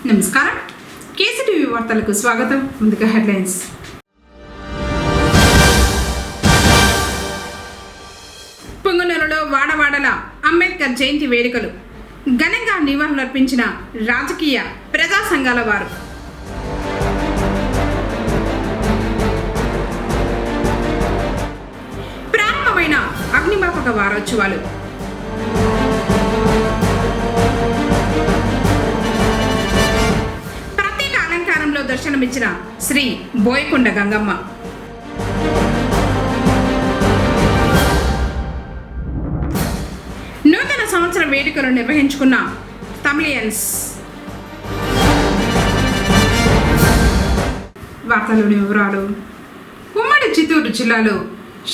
నమస్కారం. కేసీటీవీ వార్తలకు స్వాగతం. ముందుగా హెడ్లైన్స్. పుంగనూరులో వాడవాడల అంబేద్కర్ జయంతి వేడుకలు ఘనంగా నివాళులర్పించిన రాజకీయ ప్రజా సంఘాల వారు. ప్రారంభమైన అగ్నిమాపక వారోత్సవాలు. ప్రత్యేక అలంకారంలో దర్శనమిచ్చిన శ్రీ బోయకొండ గంగమ్మ. నూతన సంవత్సర వేడుకలు నిర్వహించుకున్న తమిళియన్స్. వార్తలోని వివరాలు. ఉమ్మడి చిత్తూరు జిల్లాలో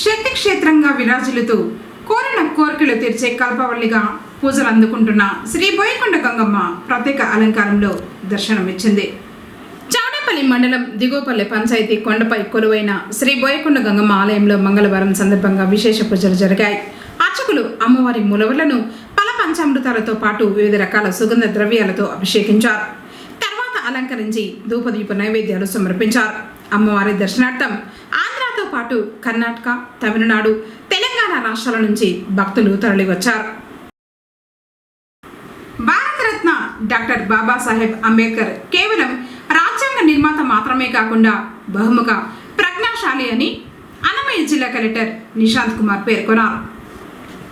శక్తి క్షేత్రంగా విరాజిల్లుతూ కోరిన కోరికలు తీర్చే కల్పవల్లిగా పూజలు అందుకుంటున్న శ్రీ బోయకొండ గంగమ్మ ప్రత్యేక అలంకారంలో దర్శనమిచ్చింది. చౌడేపల్లి మండలం దిగువపల్లి పంచాయతీ కొండపై కొలువైన శ్రీ బోయకొండ గంగమ్మ ఆలయంలో మంగళవారం సందర్భంగా విశేష పూజలు జరిగాయి. అర్చకులు అమ్మవారి మూలవలను పల పంచామృతాలతో పాటు వివిధ రకాల సుగంధ ద్రవ్యాలతో అభిషేకించారు. తర్వాత అలంకరించి ధూపదీప నైవేద్యాలు సమర్పించారు. అమ్మవారి దర్శనార్థం ఆంధ్రతో పాటు కర్ణాటక, తమిళనాడు, తెలంగాణ రాష్ట్రాల నుంచి భక్తులు తరలివచ్చారు. భారతరత్న డాక్టర్ బాబాసాహెబ్ అంబేద్కర్ కేవలం రాజ్యాంగ నిర్మాత మాత్రమే కాకుండా బహుముఖ ప్రజ్ఞాశాలి అని అన్నమయ్య జిల్లా కలెక్టర్ నిశాంత్ కుమార్ పేర్కొన్నారు.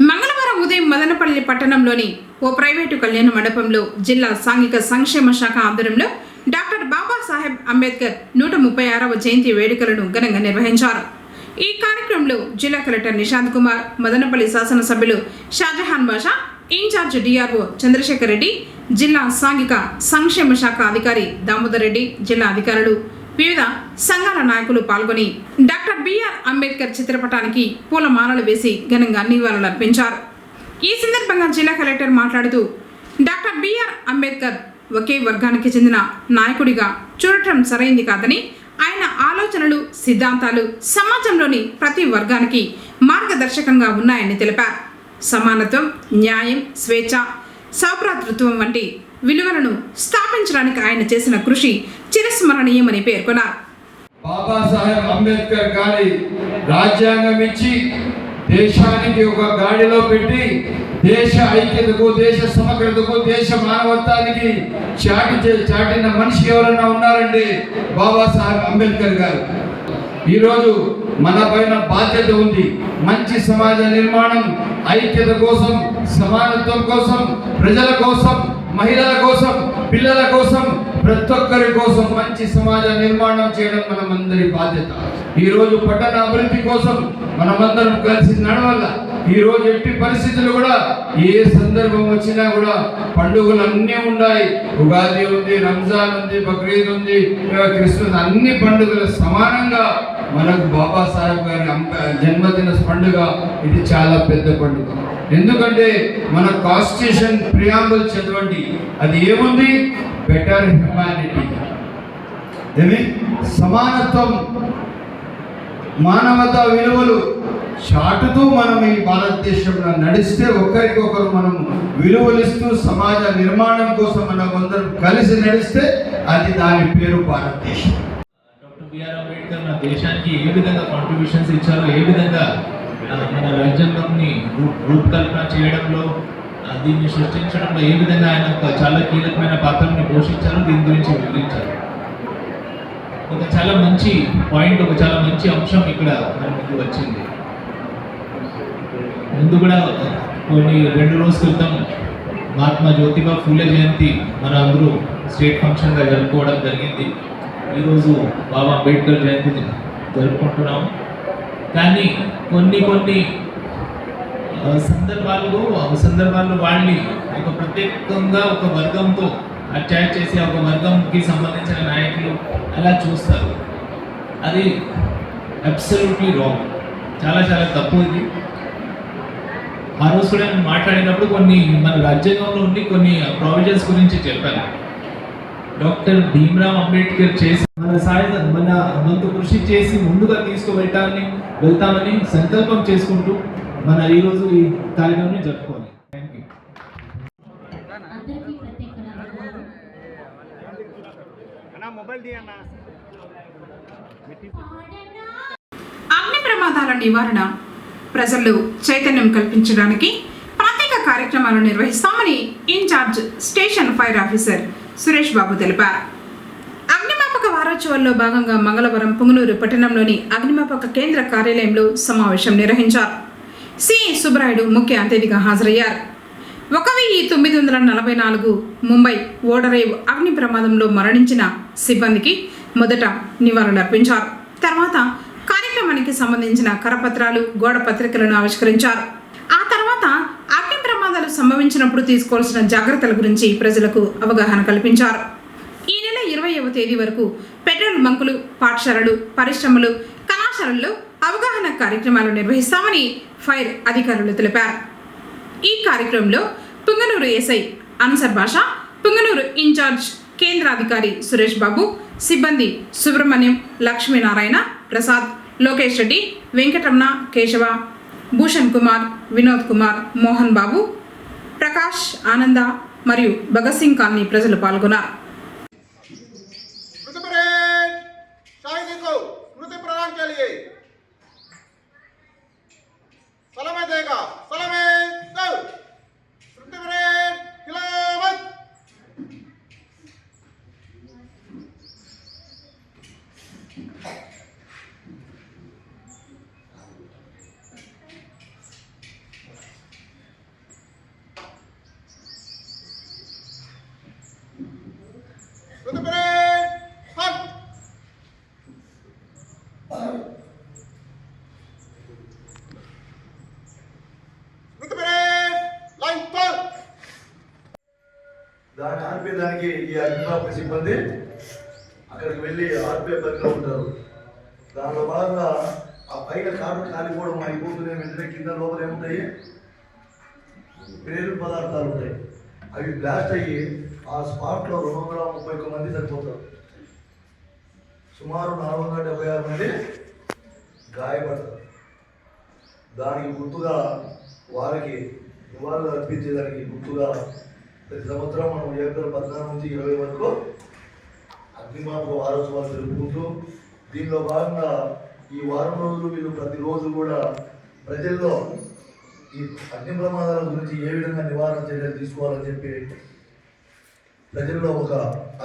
మంగళవారం ఉదయం మదనపల్లి పట్టణంలోని ఓ ప్రైవేటు కళ్యాణ మండపంలో జిల్లా సాంఘిక సంక్షేమ శాఖ ఆధ్వర్యంలో డాక్టర్ బాబాసాహెబ్ అంబేద్కర్ 136వ జయంతి వేడుకలను ఘనంగా నిర్వహించారు. ఈ కార్యక్రమంలో జిల్లా కలెక్టర్ నిశాంత్ కుమార్, మదనపల్లి శాసనసభ్యులు షాజహాన్ బాషా, ఇన్ఛార్జ్ డిఆర్ఓ చంద్రశేఖర్ రెడ్డి, జిల్లా సాంఘిక సంక్షేమ శాఖ అధికారి దామోదర్ రెడ్డి, జిల్లా అధికారులు, వివిధ సంఘాల నాయకులు పాల్గొని డాక్టర్ బిఆర్ అంబేద్కర్ చిత్రపటానికి పూలమాలలు వేసి ఘనంగా నివాళులర్పించారు. ఈ సందర్భంగా జిల్లా కలెక్టర్ మాట్లాడుతూ డాక్టర్ బిఆర్ అంబేద్కర్ ఒకే వర్గానికి చెందిన నాయకుడిగా చూడటం సరైంది కాదని, ఆయన ఆలోచనలు, సిద్ధాంతాలు సమాజంలోని ప్రతి వర్గానికి మార్గదర్శకంగా ఉన్నాయని తెలిపారు. సమానత్వం, న్యాయం, స్వేచ్ఛ, సౌభ్రాతృత్వం వంటి విలువలను స్థాపించడానికి ఆయన చేసిన కృషి చిరస్మరణీయమని పేర్కొన్నారు. బాబాసాహెబ్ అంబేద్కర్ గారి రాజ్యాంగం ఇచ్చి దేశానికి ఒక గాడిలో పెట్టి దేశ ఐక్యతకు, దేశ సమగ్రతకు, దేశ మానవత్వానికి చాటిన మనిషి ఎవరైనా ఉన్నారండి బాబాసాహెబ్ అంబేద్కర్ గారు. ఈరోజు మన పైన బాధ్యత ఉంది. మంచి సమాజ నిర్మాణం, ఐక్యత కోసం, సమానత్వం కోసం, ప్రజల కోసం, మహిళల కోసం, పిల్లల కోసం, ప్రతి ఒక్కరి కోసం మంచి సమాజ నిర్మాణం చేయడం మనమందరి బాధ్యత. ఈరోజు పట్టణ అభివృద్ధి కోసం మనమందరం కలిసి నడవాల. ఈరోజు ఎట్టి పరిస్థితులు కూడా ఏ సందర్భం వచ్చినా కూడా పండుగలు అన్నీ ఉన్నాయి. ఉగాది ఉంది, రంజాన్ ఉంది, బక్రీద్ ఉంది, క్రిస్మస్, అన్ని పండుగలు సమానంగా మనకు బాబాసాహెబ్ గారి జన్మదిన పండుగ ఇది చాలా పెద్ద పండుగ. ఎందుకంటే మన కాన్స్టిట్యూషన్ ప్రియాంబుల్ చదవండి, అది ఏముంది? బెటర్ హ్యుమానిటీ, సమానత్వం, మానవతా విలువలు చాటుతూ మనం ఈ భారతదేశంలో నడిస్తే, ఒకరికొకరు మనం విలువలిస్తూ సమాజ నిర్మాణం కోసం మనం అందరం కలిసి నడిస్తే అది దాని పేరు భారతదేశం. డాక్టర్ బిఆర్ అంబేద్కర్ మన దేశానికి ఏ విధంగా కాంట్రిబ్యూషన్స్ ఇచ్చారో, ఏ విధంగా మన రాజ్యాంగాన్ని రూపకల్పన చేయడంలో, దీన్ని సృష్టించడంలో ఏ విధంగా ఆయన చాలా కీలకమైన పాత్రని పోషించారో దీని గురించి వివరించారు. ఒక చాలా మంచి పాయింట్, ఒక చాలా మంచి అంశం ఇక్కడ మన ముందు వచ్చింది. ముందు కూడా కొన్ని 2 రోజుల క్రితం మహాత్మా జ్యోతిబా ఫూలే జయంతి మన అందరూ స్టేట్ ఫంక్షన్గా జరుపుకోవడం జరిగింది. ఈరోజు బాబా అంబేద్కర్ జయంతి జరుపుకుంటున్నాము. కానీ కొన్ని సందర్భాల్లో వాళ్ళని ఒక ప్రత్యేకంగా ఒక వర్గంతో అటాచ్ చేసి ఒక వర్గంకి సంబంధించిన నాయకులు అలా చూస్తారు. అది అబ్సల్యూట్లీ రాంగ్, చాలా చాలా తప్పు. ఇది ఆ రోజు కూడా నేను మాట్లాడినప్పుడు కొన్ని మన రాజ్యాంగంలో ఉండి కొన్ని ప్రొవిజన్స్ గురించి చెప్పాను. డాక్టర్ భీమ్రావ్ అంబేద్కర్ చేసి మన వంతు కృషి చేసి ముందుగా వెళ్తామని సంకల్పం చేసుకుంటూ మన ఈరోజు ఈ కార్యక్రమాన్ని జరుపుకోవాలి. Thank you. అగ్ని ప్రమాదాల నివారణ ప్రజల్లో చైతన్యం కల్పించడానికి ప్రత్యేక కార్యక్రమాలు నిర్వహిస్తామని in-charge station fire officer Suresh Babu తెలిపారు. అగ్నిమాపక వారోత్సవాల్లో భాగంగా మంగళవారం పుంగనూరు పట్టణంలోని అగ్నిమాపక కేంద్ర కార్యాలయంలో సమావేశం నిర్వహించారు. సిఐ సుబ్బరాయుడు ముఖ్య అతిథిగా హాజరయ్యారు. 1944 ముంబై ఓడరేవు అగ్ని ప్రమాదంలో మరణించిన సిబ్బందికి మొదట నివాళులర్పించారు. తర్వాత కార్యక్రమానికి సంబంధించిన కరపత్రాలు, గోడ పత్రికలను ఆవిష్కరించారు. ఆ తర్వాత అగ్ని ప్రమాదాలు సంభవించినప్పుడు తీసుకోవాల్సిన జాగ్రత్తల గురించి ప్రజలకు అవగాహన కల్పించారు. ఈ నెల 20వ తేదీ వరకు పెట్రోల్ బంకులు, పాఠశాలలు, పరిశ్రమలు, కళాశాలల్లో అవగాహన కార్యక్రమాలు నిర్వహిస్తామని ఫైర్ అధికారులు తెలిపారు. ఈ కార్యక్రమంలో పుంగనూరు ఎస్ఐ అన్సర్ బాషా, పుంగనూరు ఇన్ఛార్జ్ కేంద్రాధికారి సురేష్ బాబు, సిబ్బంది సుబ్రహ్మణ్యం, లక్ష్మీనారాయణ, ప్రసాద్, లోకేష్ రెడ్డి, వెంకటరమణ, కేశవ, భూషణ్ కుమార్, వినోద్ కుమార్, మోహన్ బాబు, ప్రకాష్, ఆనంద మరియు భగత్ సింగ్ కాలనీ ప్రజలు పాల్గొన్నారు. దాన్ని ఆర్పేదానికి ఈ అగ్నిమాపక సిబ్బంది అక్కడికి వెళ్ళి ఆర్పే పనిలో ఉంటారు. దానిలో భాగంగా ఆ పైన కారు కాలిపోవడం అయిపోతుంది, వెంటనే కింద లోపల ఏముంటాయి, పేరు పదార్థాలు ఉంటాయి. అవి బ్లాస్ట్ అయ్యి ఆ స్పాట్లో 231 మంది చనిపోతారు. సుమారు 476 మంది గాయపడతారు. దానికి గుర్తుగా వారికి నివాళులు అర్పించేదానికి గుర్తుగా ప్రతి సంవత్సరం మనం ఏప్రిల్ 14 నుంచి 20 వరకు అగ్నిమాపక వారోత్సవాలు జరుపుకుంటూ, దీనిలో భాగంగా ఈ వారం రోజులు వీళ్ళు ప్రతిరోజు కూడా ప్రజల్లో ఈ అగ్ని ప్రమాదాల గురించి ఏ విధంగా నివారణ చర్యలు తీసుకోవాలని చెప్పి ప్రజల్లో ఒక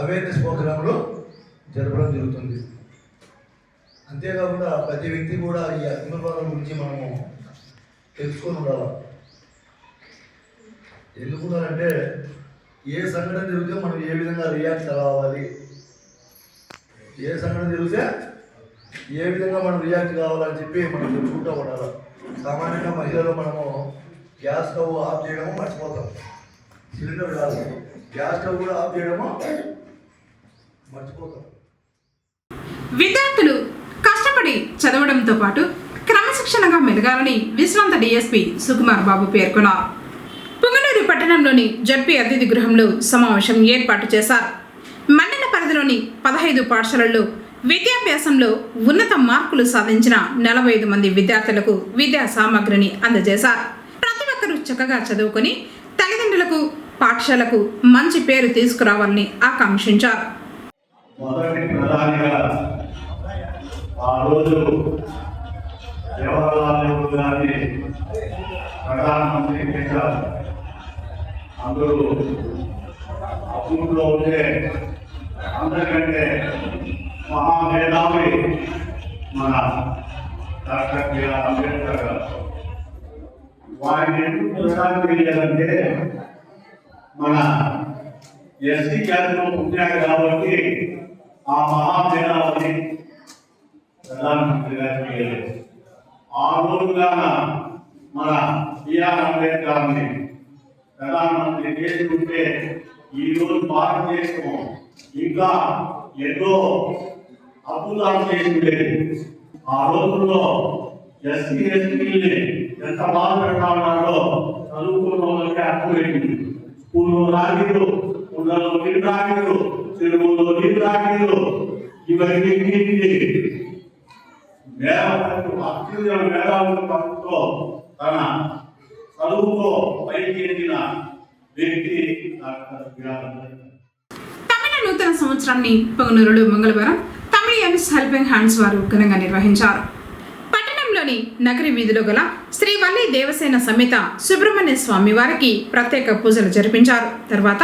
అవేర్నెస్ ప్రోగ్రాంలో జరపడం జరుగుతుంది. అంతేకాకుండా ప్రతి వ్యక్తి కూడా ఈ అగ్ని ప్రమాదాల గురించి మనము తెలుసుకొని ఉండాలి. ఎందుకున్నారంటే ఏ సంఘటన జరిగితే మనం ఏ విధంగా రియాక్ట్ కావాలి, ఏ సంఘటన జరిగితే ఏ విధంగా మనం రియాక్ట్ కావాలని చెప్పి మనం తెలుసుకుంటూ ఉండాలి. సామాన్యంగా మహిళలు మనము గ్యాస్ స్టవ్ ఆఫ్ చేయడము మర్చిపోతాం, సిలిండర్ కాదు, గ్యాస్ స్టవ్ కూడా ఆఫ్ చేయడము మర్చిపోతాం. విద్యార్థులు కష్టపడి చదవడంతో పాటు క్రమశిక్షణగా మెలగాలని విశ్రాంత డిఎస్పీ సుకుమార్ బాబు పేర్కొన్నారు. పుంగనూరు పట్టణంలోని జడ్పీ అతిథి గృహంలో సమావేశం ఏర్పాటు చేశారు. మండల పరిధిలోని 15 పాఠశాలల్లో విద్యాభ్యాసంలో ఉన్నత మార్కులు సాధించిన 45 మంది విద్యార్థులకు విద్యా సామగ్రిని అందజేశారు. ప్రతి ఒక్కరూ చక్కగా చదువుకొని తల్లిదండ్రులకు, పాఠశాలకు మంచి పేరు తీసుకురావాలని ఆకాంక్షించారు. అందరూ అప్పుల్లో ఉంటే అందరికంటే మహామేధావి మన డాక్టర్ బిఆర్ అంబేద్కర్ గారు. వారిని ఎందుకు ప్రధానం చేయాలంటే మన ఎస్టీ జాతిలో పుట్టారు కాబట్టి ఆ మహామేధావిని ప్రధానమంత్రిగా చేయలేదు. ఆ రోజుగా మన బిఆర్ అంబేద్కర్ని ప్రధానమంత్రి చేసుకుంటే ఈరోజు భారతదేశం ఇంకా ఎన్నో అద్భుతాలు చేసుకుంటేది. ఆ రోజుల్లో ఎస్సీ ఎస్టీని ఎంత బాధ పెట్టాలన్నారో చదువుకున్న వాళ్ళకి అర్థమైంది. స్కూల్లో రాగిలు, కుండలో నీళ్ళు రాగిలు, చెరువుల్లో నీళ్ళు రాగిలు, ఇవన్నీ అత్యున్నత మేధావుల పద్ధతిలో తన చదువుతో పైకి ఎదిగిన వ్యక్తి డాక్టర్ బిఆర్ అంబేద్కర్. తమిళ నూతన నూతన సంవత్సరాన్ని పొంగనూరులో మంగళవారం తమిళియన్స్ హెల్పింగ్ హ్యాండ్స్ వారు ఘనంగా నిర్వహించారు. పట్టణంలోని నగరి వీధిలో గల శ్రీ వల్లి దేవసేన సమేత సుబ్రహ్మణ్య స్వామి వారికి ప్రత్యేక పూజలు జరిపించారు. తర్వాత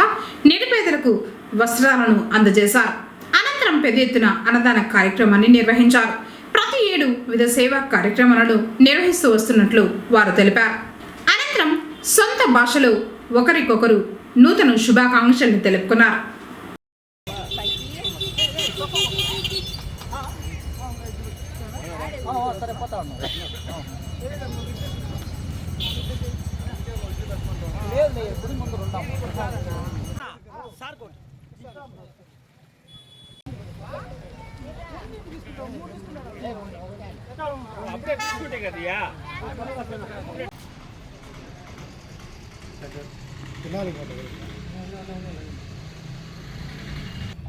నిరుపేదలకు వస్త్రాలను అందజేశారు. అనంతరం పెద్ద ఎత్తున అన్నదాన కార్యక్రమాన్ని నిర్వహించారు. ప్రతి ఏడు వివిధ సేవా కార్యక్రమాలను నిర్వహిస్తూ వస్తున్నట్లు వారు తెలిపారు. అనంతరం సొంత భాషలో ఒకరికొకరు నూతన శుభాకాంక్షలను తెలుపుకున్నారు.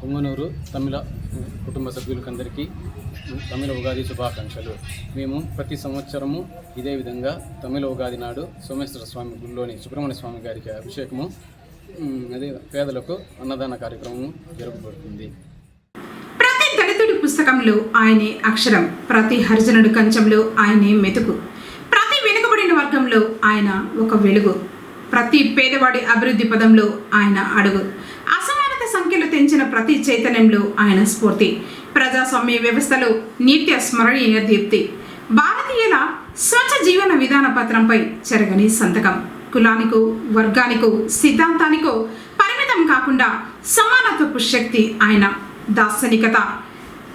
పొంగనూరు తమిళ కుటుంబ సభ్యులకందరికీ తమిళ ఉగాది శుభాకాంక్షలు. మేము ప్రతి సంవత్సరము ఇదే విధంగా తమిళ ఉగాది నాడు సోమేశ్వర స్వామి గుడిలోని సుబ్రహ్మణ్య స్వామి గారికి అభిషేకము, అదే పేదలకు అన్నదాన కార్యక్రమం జరగబడుతుంది. ప్రతి దళితుడి పుస్తకంలో ఆయనే అక్షరం, ప్రతి హరిజనుడి కంచంలో ఆయనే మెతుకు, ప్రతి వెనుకబడిన వర్గంలో ఆయన ఒక వెలుగు, ప్రతి పేదవాడి అభివృద్ధి పదంలో ఆయన అడుగు, అసమానత సంఖ్యలు తెంచిన ప్రతి చైతన్యంలో ఆయన స్ఫూర్తి, ప్రజాస్వామ్య వ్యవస్థలో నిత్య స్మరణీయ దీప్తి, భారతీయుల స్వచ్ఛ జీవన విధాన పత్రంపై చెరగని సంతకం, కులానికో వర్గానికో సిద్ధాంతానికో పరిమితం కాకుండా సమానత్వపు శక్తి ఆయన, దార్శనికత,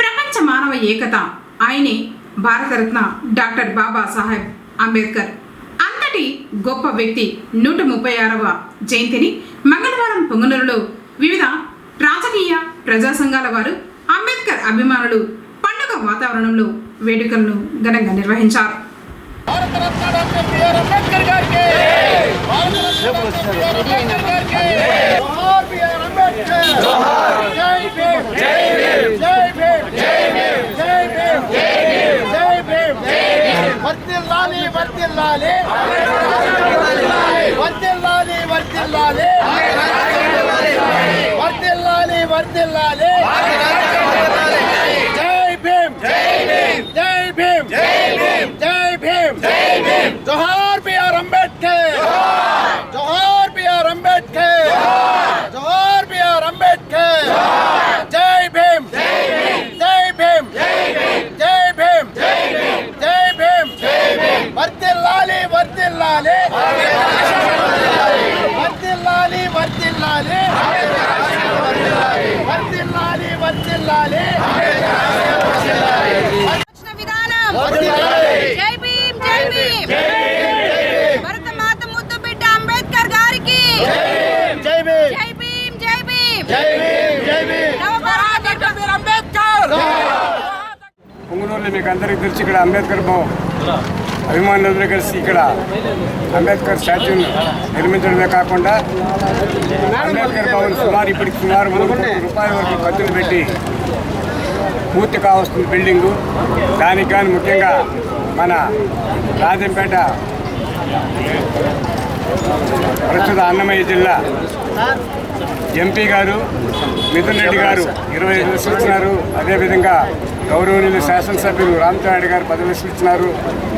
ప్రపంచ మానవ ఏకత ఆయనే భారతరత్న డాక్టర్ బాబాసాహెబ్ అంబేద్కర్. అంతటి గొప్ప వ్యక్తి 136వ జయంతిని మంగళవారం పొంగనూరులో వివిధ రాజకీయ ప్రజా సంఘాల వారు, అంబేద్కర్ అభిమానులు పండుగ వాతావరణంలో వేడుకలను ఘనంగా నిర్వహించారు. जोहार बी.आर. अंबेडकर, जोहार बी.आर. अंबेडकर, जोहार बी.आर. अंबेडकर, जय भीम, जय भीम, जय भीम, जय भीम, वर्तिल्लाली वर्तिल्लाली, वर्तिल्लाली वर्तिल्लाली, वर्तिल्लाली वर्तिल्लाली, जय भीम, जय भीम, भरत माता मुद्दु बिड्ड अंबेडकर गारिकी जय भीम, जय भीम, जय भीम, जय भीम, जय भीम, नवभारत డాక్టర్ అంబేద్కర్. పొంగనూరులో మీకు అందరికీ తెలిసి ఇక్కడ అంబేద్కర్ భవన్ అభిమానులందరూ కలిసి ఇక్కడ అంబేద్కర్ స్టాచ్యూని నిర్మించడమే కాకుండా అంబేద్కర్ భవన్ ఇప్పటికి సుమారు 3 కోట్ల రూపాయల వరకు ఖర్చులు పెట్టి పూర్తి కావస్తుంది బిల్డింగు. దానికి కానీ ముఖ్యంగా మన రాజంపేట ప్రస్తుత అన్నమయ్య జిల్లా ఎంపీ గారు మిథున్ రెడ్డి గారు 25 లక్షలు ఇచ్చినారు. అదేవిధంగా గౌరవనీయులు శాసనసభ్యులు రామచంద్రారెడ్డి గారు 10 లక్షలు ఇచ్చినారు.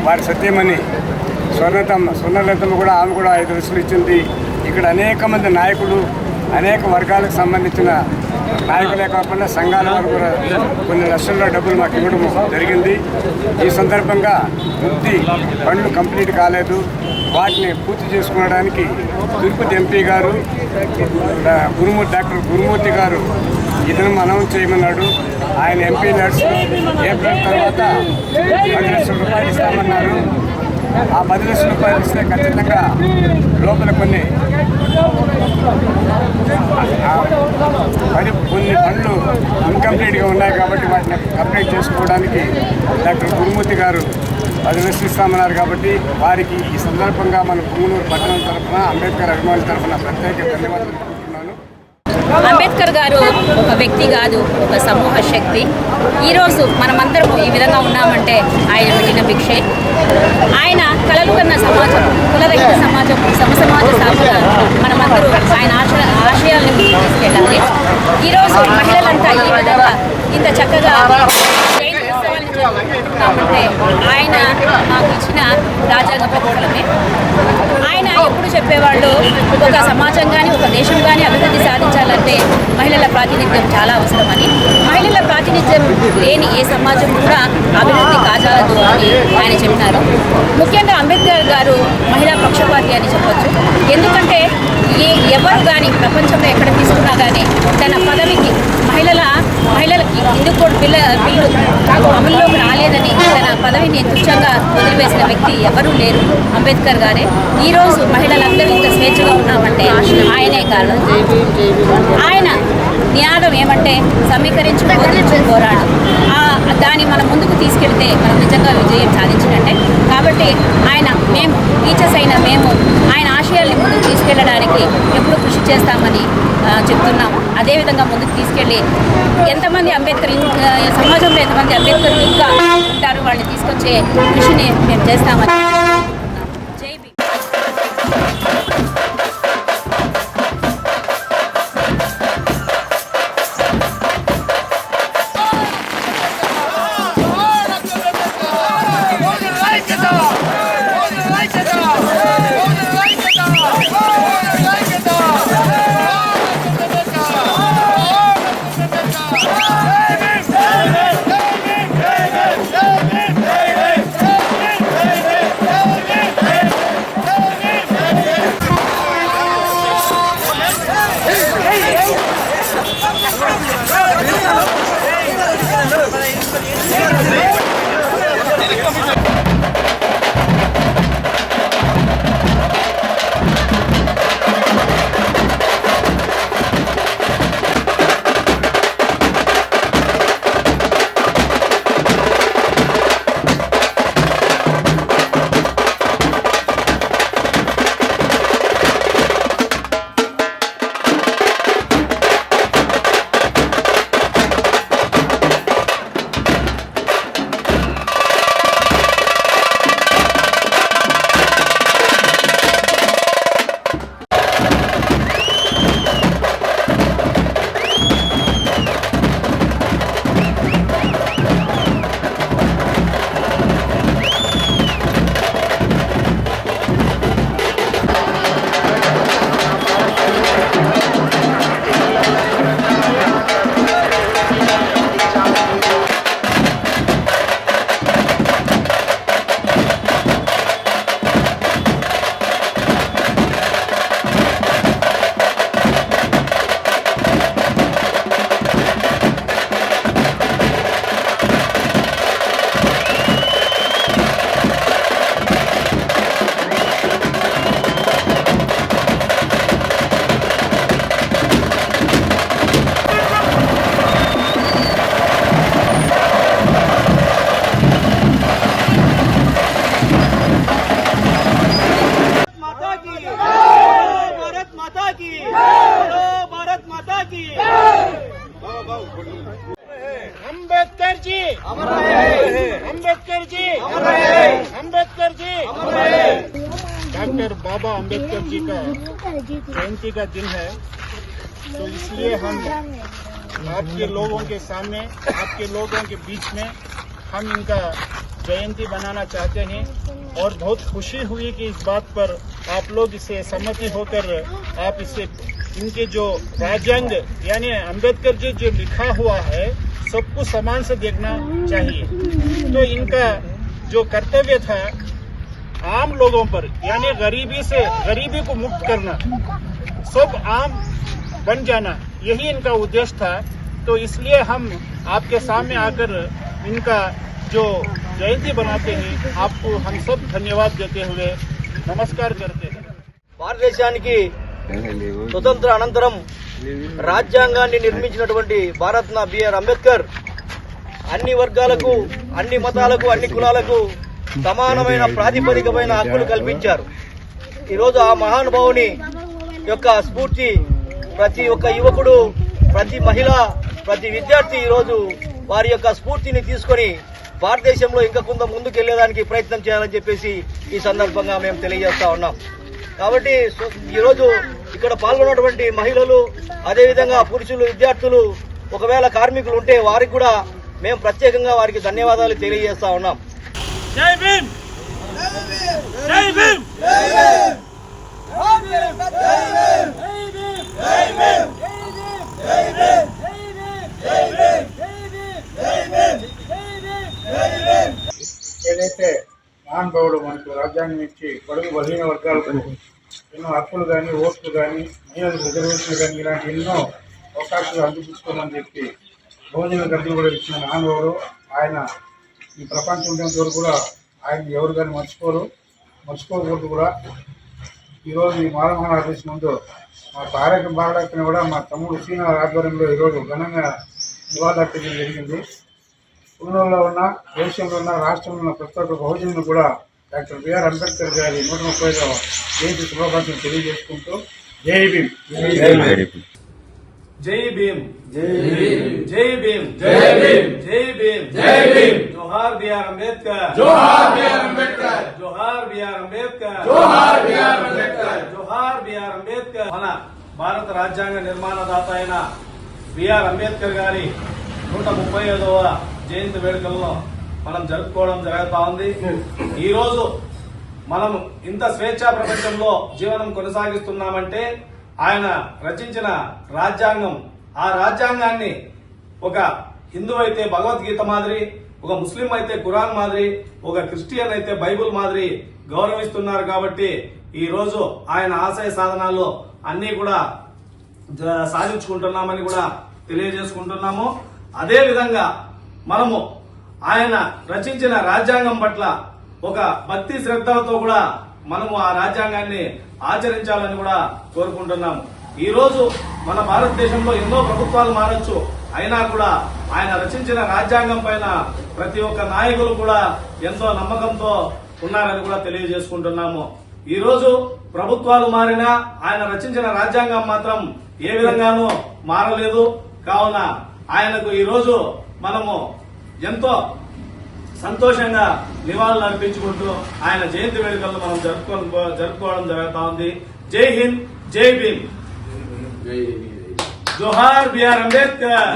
వారి సత్యమని స్వర్ణలతమ్మ కూడా ఆమె కూడా 5 లక్షలు ఇచ్చింది. ఇక్కడ అనేక మంది నాయకులు, అనేక వర్గాలకు సంబంధించిన నాయకులే కాకుండా సంఘాల వారు కూడా కొన్ని లక్షల్లో డబ్బులు మాకు ఇవ్వడం జరిగింది. ఈ సందర్భంగా వృత్తి పనులు కంప్లీట్ కాలేదు. వాటిని పూర్తి చేసుకోవడానికి తిరుపతి ఎంపీ గారు డాక్టర్ గురుమూర్తి గారు ఈ దినం అనౌన్స్ చేయమన్నాడు. ఆయన ఎంపీ నడుస్తూ ఏప్రిల్ తర్వాత 10 లక్షల రూపాయలు ఇస్తామన్నారు. ఆ 10 లక్షల రూపాయలు ఇస్తే ఖచ్చితంగా లోపల కొన్ని పనులు ఇన్కంప్లీట్గా ఉన్నాయి కాబట్టి వాటిని కంప్లీట్ చేసుకోవడానికి డాక్టర్ గురుమూర్తి గారు 10 లక్షలు ఇస్తామన్నారు. కాబట్టి వారికి ఈ సందర్భంగా మన పొంగనూరు పట్టణం తరఫున అంబేద్కర్ అభిమానుల తరఫున ప్రత్యేక ధన్యవాదాలు తెలుపుతున్నాను. అంబేద్కర్ గారు ఒక వ్యక్తి కాదు, ఒక సమూహ శక్తి. ఈరోజు మనమందరం ఈ విధంగా ఉన్నామంటే ఆయన పెట్టిన భిక్షే. ఆయన కలలు కన్న సమాజం, కులరహిత సమాజం సమసమాజ సాగుగా మనమందరూ ఆయన ఆశయాలను తీసుకెళ్ళాలి. ఈరోజు మహిళలంతా ఈ విధంగా ఇంత చక్కగా జయంతి ఉత్సవాన్ని జరుపుకుంటున్నామంటే ఆయన మాకు ఇచ్చిన రాజ్యాంగ ప్రతిఫలమే. ఆయన ఎప్పుడు చెప్పేవాళ్ళు ఒక సమాజం కానీ ఒక దేశం కానీ అభివృద్ధి సాధించాలంటే మహిళల ప్రాతినిధ్యం చాలా అవసరమని, మహిళల ప్రాతినిధ్యం లేని ఏ సమాజం కూడా అభివృద్ధి కాజాలదు అని ఆయన చెప్పినారు. ముఖ్యంగా అంబేద్కర్ గారు మహిళా పక్షపాతి అని చెప్పొచ్చు. ఎందుకంటే ఎవరు కానీ ప్రపంచంలో ఎక్కడ తీసుకున్నా కానీ తన పదవికి మహిళలకి ఇందుకు కూడా బిల్లు అమల్లోకి రాలేదని తన పదవిని తుచ్చంగా వదిలివేసిన వ్యక్తి ఎవరూ లేరు, అంబేద్కర్ గారే. ఈరోజు మహిళలందరూ ఇంత స్వేచ్ఛగా ఉన్నామంటే ఆయనే కారణం. ఆయన నినాదం ఏమంటే సమీకరించి బోధించు పోరాడు. దాన్ని మనం ముందుకు తీసుకెళ్తే మనం నిజంగా విజయం సాధించినట్టే. కాబట్టి మేము టీచర్స్ అయిన మేము ఆయన ఆశయాల్ని ముందుకు తీసుకెళ్ళడానికి ఎప్పుడూ కృషి చేస్తామని చెప్తున్నాము. అదేవిధంగా ముందుకు తీసుకెళ్ళి ఎంతమంది సమాజంలో ఎంతమంది అంబేద్కర్ ఇంకా ఉంటారు వాళ్ళని తీసుకొచ్చే కృషిని మేము చేస్తామని. జై భీమ్. अंबेडकर जी अमर रहे, अंबेडकर जी अमर रहे, अंबेडकर जी अमर रहे। डॉक्टर बाबा अंबेडकर जी का जयंती का दिन है, तो इसलिए हम आपके लोगों के सामने, आपके लोगों के बीच में हम इनका जयंती बनाना चाहते हैं। और बहुत खुशी हुई कि इस बात पर आप लोग इससे सहमति होकर आप इससे इनके जो राजंग यानी अंबेडकर जी जो लिखा हुआ है सबको समान से देखना चाहिए। तो इनका जो कर्तव्य था आम लोगों पर यानी गरीबी को मुक्त करना, सब आम बन जाना, यही इनका उद्देश्य था। तो इसलिए हम आपके सामने आकर इनका जो जयंती बनाते हैं आपको हम सब धन्यवाद देते हुए नमस्कार करते हैं। భారతదేశానికి స్వతంత్ర అనంతరం రాజ్యాంగాన్ని నిర్మించినటువంటి భారతరత్న బిఆర్ అంబేద్కర్ అన్ని వర్గాలకు, అన్ని మతాలకు, అన్ని కులాలకు సమానమైన ప్రాతిపదికమైన హక్కులు కల్పించారు. ఈరోజు ఆ మహానుభావుని యొక్క స్ఫూర్తి ప్రతి ఒక్క యువకుడు, ప్రతి మహిళ, ప్రతి విద్యార్థి ఈరోజు వారి యొక్క స్ఫూర్తిని తీసుకొని భారతదేశంలో ఇంకా కొంత ముందుకెళ్లేదానికి ప్రయత్నం చేయాలని చెప్పేసి ఈ సందర్భంగా మేము తెలియజేస్తా ఉన్నాం. కాబట్టి ఈరోజు ఇక్కడ పాల్గొన్నటువంటి మహిళలు, అదేవిధంగా పురుషులు, విద్యార్థులు, ఒకవేళ కార్మికులు ఉంటే వారికి కూడా మేము ప్రత్యేకంగా వారికి ధన్యవాదాలు తెలియజేస్తా ఉన్నాం. జై భీమ్, జై భీమ్, ఏదైతే మహానుభావుడు మనకు రాజ్యాంగం ఇచ్చి బడుగు బలహీన వర్గాలకు ఎన్నో హక్కులు కానీ, ఓట్లు కానీ, మహిళలకు రిజర్వేషన్లు కానీ ఇలాంటి ఎన్నో అవకాశాలు అందిపుచ్చుకోమని చెప్పి భోజన గడ్డలు కూడా ఇచ్చిన మహానుభావుడు ఆయన. ఈ ప్రపంచం వరకు కూడా ఆయన ఎవరు కానీ మర్చిపోకూడదు కూడా. ఈరోజు ఈ మాలమోహన్ ఆఫీస్ ముందు మా భారతని కూడా మా తమ్ముడు శ్రీనాథ్ ఆధ్వర్యంలో ఈరోజు ఘనంగా నివాళులర్పించడం జరిగింది. ఊళ్ళో ఉన్న, దేశంలో ఉన్న, రాష్ట్రంలో ఉన్న ప్రతి ఒక్క బహుజనులు కూడా డాక్టర్ బిఆర్ అంబేద్కర్ గారి 130వ జయంతి శుభాకాంక్షలు తెలియజేసుకుంటూ జై భీమ్, జై భీమ్, జై భీమ్, జై భీమ్, జై భీమ్, జై భీమ్, జై భీమ్. జోహార్ బిఆర్ అంబేద్కర్, జోహార్ బిఆర్ అంబేద్కర్, జోహార్ బిఆర్ అంబేద్కర్, జోహార్ బిఆర్ అంబేద్కర్, జోహార్ బిఆర్ అంబేద్కర్. మన భారత రాజ్యాంగ నిర్మాణదాత అయిన బిఆర్ అంబేద్కర్ గారి 135వ జయంతి వేడుకలను మనం జరుపుకోవడం జరుగుతా ఉంది. ఈ రోజు మనం ఇంత స్వేచ్ఛా ప్రపంచంలో జీవనం కొనసాగిస్తున్నామంటే ఆయన రచించిన రాజ్యాంగం, ఆ రాజ్యాంగాన్ని ఒక హిందూ అయితే భగవద్గీత మాదిరి, ఒక ముస్లిం అయితే ఖురాన్ మాదిరి, ఒక క్రిస్టియన్ అయితే బైబుల్ మాదిరి గౌరవిస్తున్నారు. కాబట్టి ఈ రోజు ఆయన ఆశయ సాధనాలు అన్ని కూడా సాధించుకుంటున్నామని కూడా తెలియజేసుకుంటున్నాము. అదే విధంగా మనము ఆయన రచించిన రాజ్యాంగం పట్ల ఒక భక్తి శ్రద్ధలతో కూడా మనము ఆ రాజ్యాంగాన్ని ఆచరించాలని కూడా కోరుకుంటున్నాము. ఈ రోజు మన భారతదేశంలో ఎన్నో ప్రభుత్వాలు మారొచ్చు, అయినా కూడా ఆయన రచించిన రాజ్యాంగం పైన ప్రతి ఒక్క నాయకులు కూడా ఎంతో నమ్మకంతో ఉన్నారని కూడా తెలియజేసుకుంటున్నాము. ఈ రోజు ప్రభుత్వాలు మారినా ఆయన రచించిన రాజ్యాంగం మాత్రం ఏ విధంగానూ మారలేదు. కావున ఆయనకు ఈ రోజు మనము ఎంతో సంతోషంగా నివాళులు అర్పించుకుంటూ ఆయన జయంతి వేడుకలను మనం జరుపుకోవడం జరుగుతా ఉంది. జై హింద్, జై భీమ్, జోహార్ బిఆర్ అంబేద్కర్.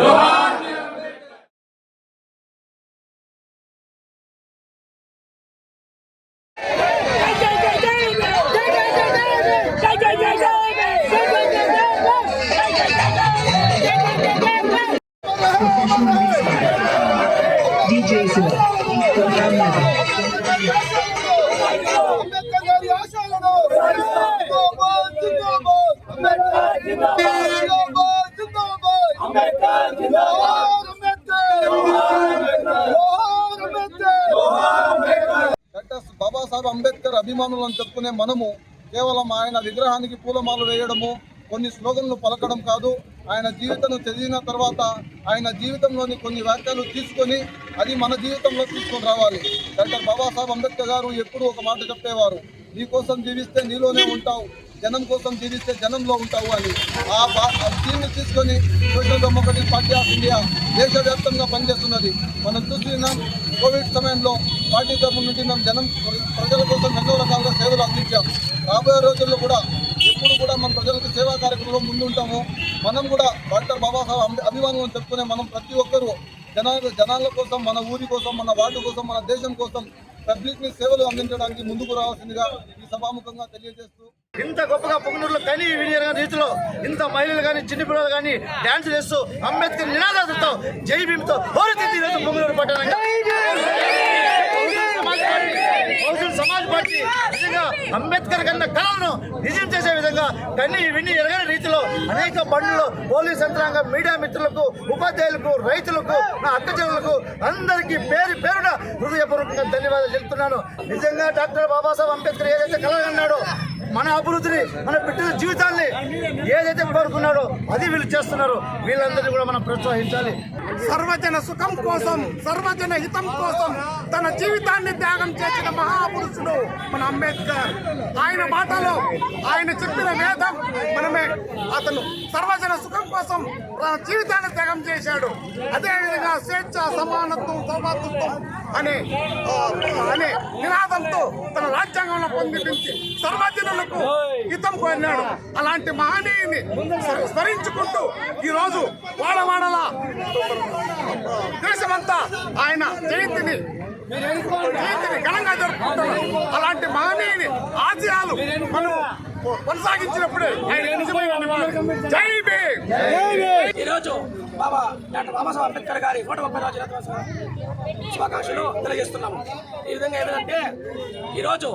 డాక్టర్ బాబాసాహెబ్ అంబేద్కర్ అభిమానులను చెప్పుకునే మనము కేవలం ఆయన విగ్రహానికి పూలమాలు వేయడము, కొన్ని స్లోగన్లు పలకడం కాదు. ఆయన జీవితం చదివిన తర్వాత ఆయన జీవితంలోని కొన్ని వాక్యాలు తీసుకొని అది మన జీవితంలో తీసుకొని రావాలి. డాక్టర్ బాబాసాహెబ్ అంబేద్కర్ గారు ఎప్పుడూ ఒక మాట చెప్పేవారు, నీ కోసం జీవిస్తే నీలోనే ఉంటావు, జనం కోసం జీవిస్తే జనంలో ఉంటావు అని. దీన్ని తీసుకొని social democratic party of India దేశవ్యాప్తంగా పనిచేస్తున్నది. మనం చూస్తున్నాం, కోవిడ్ సమయంలో పార్టీ తరఫు నుండి మేము ప్రజల కోసం ఎన్నో రకాలుగా సేవలు అందించాం. రాబోయే రోజుల్లో కూడా ఎప్పుడు కూడా మన ప్రజలకు సేవా కార్యక్రమంలో ముందుంటాము. మనం కూడా డాక్టర్ బాబాసాహెబ్ అభిమానులను చెప్పుకునే మనం ప్రతి ఒక్కరూ జనాల కోసం, మన ఊరి కోసం, మన వార్డు కోసం, మన దేశం కోసం పబ్లిక్ ని సేవలు అందించడానికి ముందుకు రావాల్సిందిగా ఈ సభాముఖంగా తెలియజేస్తూ, ఇంత గొప్పగా పొంగనూరులో కని వినియోగ రీతిలో ఇంత మహిళలు కానీ చిన్న పిల్లలు కానీ డాన్స్ చేస్తూ అంబేద్కర్ నినాదాలతో జై భీమ్తో హోరెత్తి ఈరోజు పొంగనూరు పట్టణంగా సమాజ్ పార్టీ నిజంగా అంబేద్కర్ కన్నా కళలను నిజం చేసే విధంగా కన్ని విని ఎరగని రీతిలో అనేక బండ్లు, పోలీస్ యంత్రాంగం, మీడియా మిత్రులకు, ఉపాధ్యాయులకు, రైతులకు, నా అక్కచెల్లెలకు అందరికీ పేరు పేరున హృదయపూర్వకంగా ధన్యవాదాలు చెప్తున్నాను. నిజంగా డాక్టర్ బాబాసాహెబ్ అంబేద్కర్ ఏదైతే కలగన్నాడో మన అభివృద్ధిని, మన బిడ్డల జీవితాన్ని ఏదైతే కోరుకున్నాడో అది వీళ్ళు చేస్తున్నారు. వీళ్ళందరినీ కూడా మనం ప్రోత్సహించాలి. సర్వజన సుఖం కోసం, సర్వజన హితం కోసం తన జీవితాన్ని త్యాగం చేసిన మహాపురుషుడు మన అంబేద్కర్. ఆయన మాటలో ఆయన చెప్పిన వేదం మనమే. అతను సర్వజన సుఖం కోసం తన జీవితాన్ని త్యాగం చేశాడు. అదేవిధంగా స్వేచ్ఛ, సమానత్వం, సమానత్వం అనే నినాదంతో తన రాజ్యాంగంలో పొందిపించి సర్వజనులకు వెళ్ళిపోయినాడు. అలాంటి మహనీయుని స్మరించుకుంటూ ఈరోజు వాడవాడలా దేశమంతా ఆయన జయంతిని ఘనంగా జరుపుకుంటున్నారు. అలాంటి మహనీయుని ఆశయాలు మనం కొనసాగించినప్పుడే ఆయన నిజమైన నివాళి. జై భీమ్. ఈరోజు డాక్టర్ బాబాసాహెబ్ అంబేద్కర్ గారి 130వ జయంతి శుభాకాంక్షలు తెలియజేస్తున్నాము. ఈ విధంగా ఏమిటంటే ఈరోజు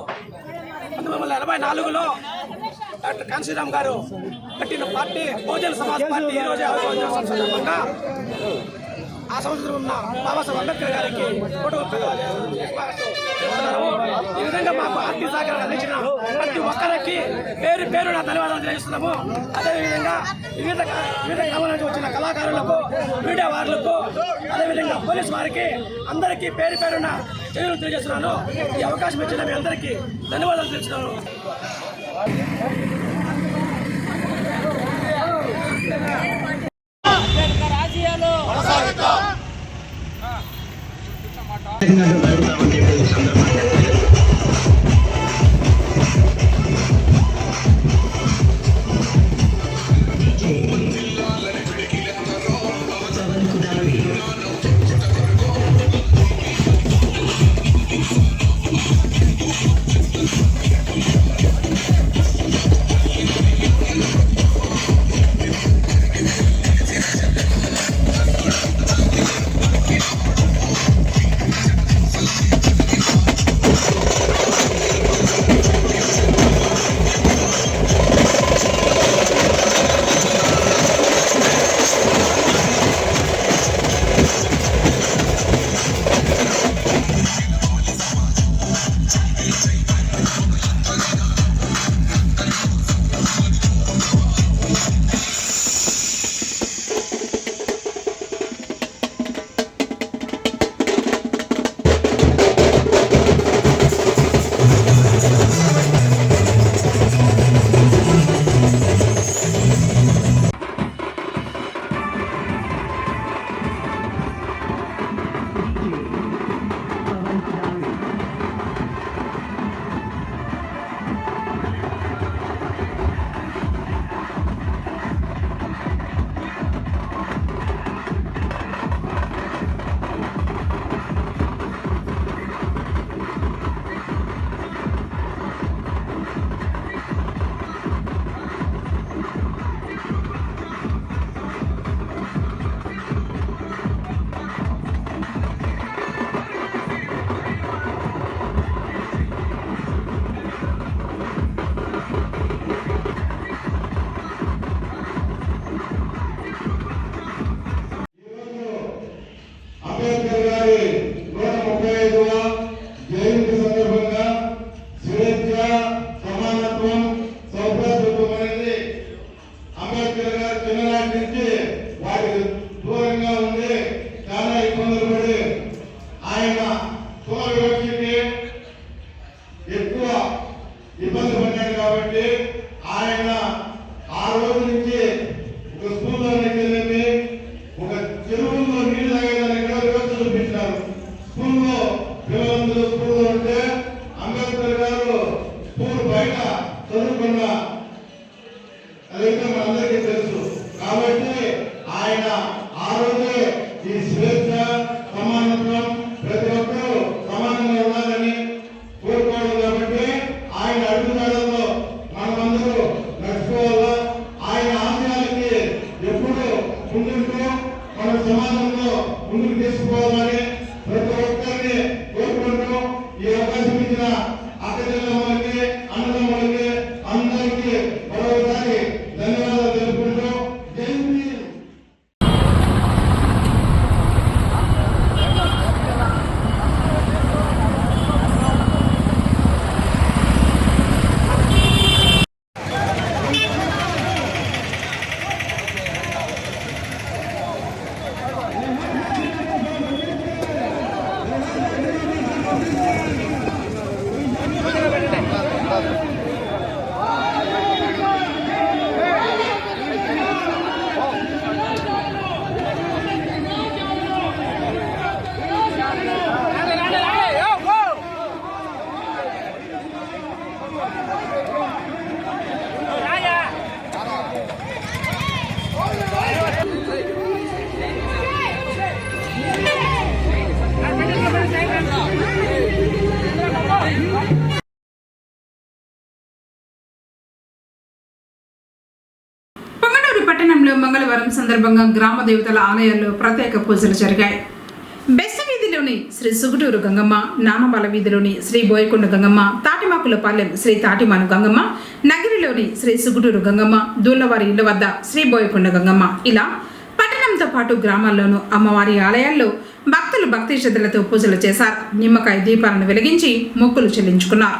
1984లో డాక్టర్ కాన్సీరామ్ గారు కట్టిన పార్టీ బహుజన సమాజ్ పార్టీ ఈరోజు సందర్భంగా ఆ సంవత్సరం ఉన్న బాబాసాహెబ్ అంబేద్కర్ గారికి ఈ విధంగా మాకు ఆర్థిక సహకారం అందించిన ప్రతి ఒక్కరికి పేరు పేరున ధన్యవాదాలు తెలియజేస్తున్నాము. అదేవిధంగా వివిధ గ్రామాల నుంచి వచ్చిన కళాకారులకు, మీడియా వారులకు, అదేవిధంగా పోలీసు వారికి అందరికీ పేరు పేరున చర్యలు తెలియజేస్తున్నాను. ఈ అవకాశం ఇచ్చిన మీ అందరికీ ధన్యవాదాలు తెలుస్తున్నాను. అంబేద్కర్ గారి 135వ జయంతి సందర్భంగా స్వేచ్ఛ, సమానత్వం, సౌభ్రాతృత్వం అనేది అంబేద్కర్ గారు చిన్ననాటి నుంచి వాటికి దూరంగా ఉండి చాలా ఇబ్బందులు పడి ఆయన కుల వివక్షకి ఎక్కువ ఇబ్బంది పడ్డాడు. కాబట్టి ఆయన ఆ రోజు నుంచి ఒక స్కూల్లో వెళ్ళి ఒక చెరువుల్లో నీళ్లు తాగేదానికి కూడా వ్యవస్థ చూపించారు. స్కూల్లో పిల్లలందరూ స్కూల్లో ఉంటే అంబేద్కర్ గారు స్కూల్ బయట చదువు పుంగనూరు పట్టణంలో మంగళవారం సందర్భంగా గ్రామ దేవతల ఆలయాల్లో ప్రత్యేక పూజలు జరిగాయి. బెస్సి వీధిలోని శ్రీ సుగుటూరు గంగమ్మ, నామబాల వీధిలోని శ్రీ బోయకొండ గంగమ్మ, తాటిమాకులపాలెం శ్రీ తాటిమాను గంగమ్మ, నగిరిలోని శ్రీ సుగుటూరు గంగమ్మ, దూళ్లవారి ఇళ్ల వద్ద శ్రీ బోయకొండ గంగమ్మ, ఇలా పట్టణంతో పాటు గ్రామాల్లోనూ అమ్మవారి ఆలయాల్లో భక్తులు భక్తి శ్రద్ధలతో పూజలు చేశారు. నిమ్మకాయ దీపాలను వెలిగించి మొక్కులు చెల్లించుకున్నారు.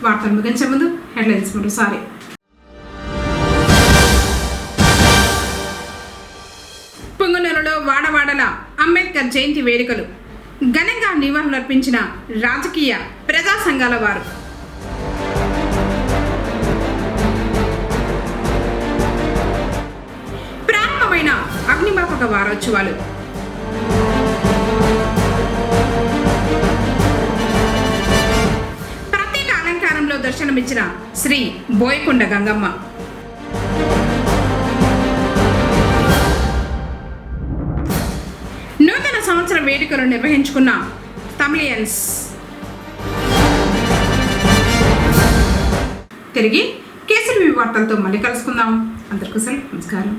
వార్తలు ముగించే ముందు హెడ్లైన్స్ మరోసారి. పుంగనూరులో వాడవాడల అంబేద్కర్ జయంతి వేడుకలు ఘనంగా నివాళులర్పించిన రాజకీయ ప్రజా సంఘాల వారు. ప్రారంభమైన అగ్నిమాపక వారోత్సవాలు. దర్శనమిచ్చిన శ్రీ బోయకొండ గంగమ్మ. నూతన సంవత్సర వేడుకలు నిర్వహించుకున్న తమిళియన్స్. తిరిగి కేసరి వార్తలతో మళ్ళీ కలుసుకుందాం. అందరికీ నమస్కారం.